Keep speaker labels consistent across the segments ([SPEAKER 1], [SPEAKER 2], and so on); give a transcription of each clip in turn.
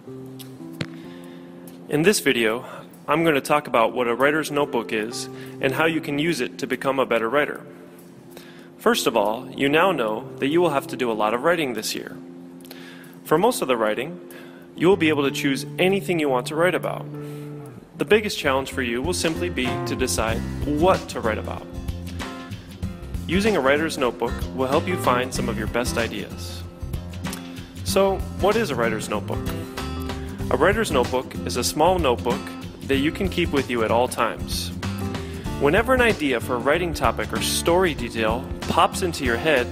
[SPEAKER 1] In this video, I'm going to talk about what a writer's notebook is and how you can use it to become a better writer. First of all, you now know that you will have to do a lot of writing this year. For most of the writing, you will be able to choose anything you want to write about. The biggest challenge for you will simply be to decide what to write about. Using a writer's notebook will help you find some of your best ideas. So, what is a writer's notebook? A writer's notebook is a small notebook that you can keep with you at all times. Whenever an idea for a writing topic or story detail pops into your head,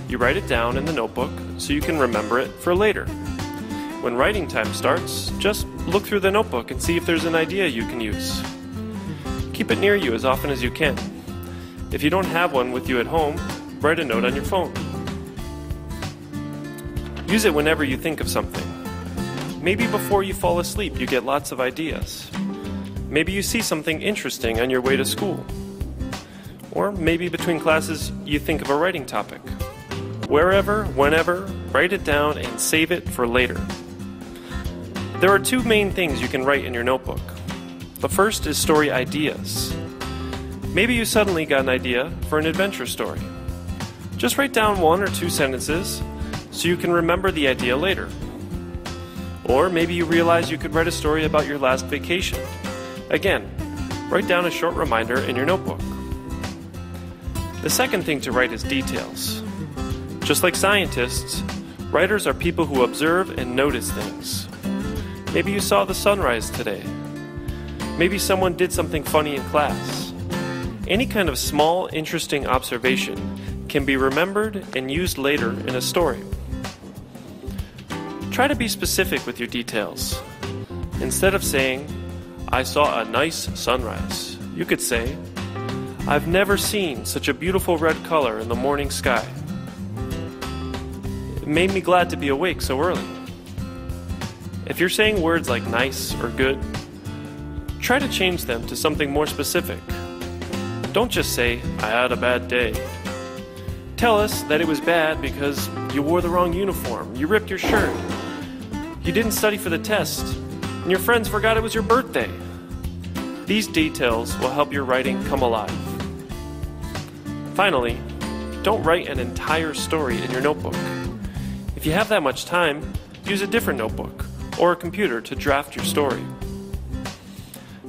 [SPEAKER 1] you write it down in the notebook so you can remember it for later. When writing time starts, just look through the notebook and see if there's an idea you can use. Keep it near you as often as you can. If you don't have one with you at home, write a note on your phone. Use it whenever you think of something. Maybe before you fall asleep you get lots of ideas. Maybe you see something interesting on your way to school. Or maybe between classes you think of a writing topic. Wherever, whenever, write it down and save it for later. There are two main things you can write in your notebook. The first is story ideas. Maybe you suddenly got an idea for an adventure story. Just write down 1 or 2 sentences so you can remember the idea later. Or maybe you realize you could write a story about your last vacation. Again, write down a short reminder in your notebook. The second thing to write is details. Just like scientists, writers are people who observe and notice things. Maybe you saw the sunrise today. Maybe someone did something funny in class. Any kind of small, interesting observation can be remembered and used later in a story. Try to be specific with your details. Instead of saying, "I saw a nice sunrise," you could say, "I've never seen such a beautiful red color in the morning sky. It made me glad to be awake so early." If you're saying words like nice or good, try to change them to something more specific. Don't just say, "I had a bad day." Tell us that it was bad because you wore the wrong uniform, you ripped your shirt, you didn't study for the test, and your friends forgot it was your birthday. These details will help your writing come alive. Finally, don't write an entire story in your notebook. If you have that much time, use a different notebook or a computer to draft your story.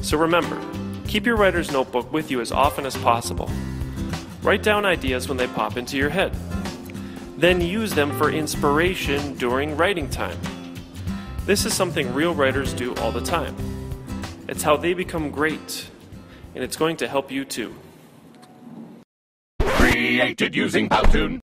[SPEAKER 1] So remember, keep your writer's notebook with you as often as possible. Write down ideas when they pop into your head. Then use them for inspiration during writing time. This is something real writers do all the time. It's how they become great, and it's going to help you too.
[SPEAKER 2] Created using Powtoon.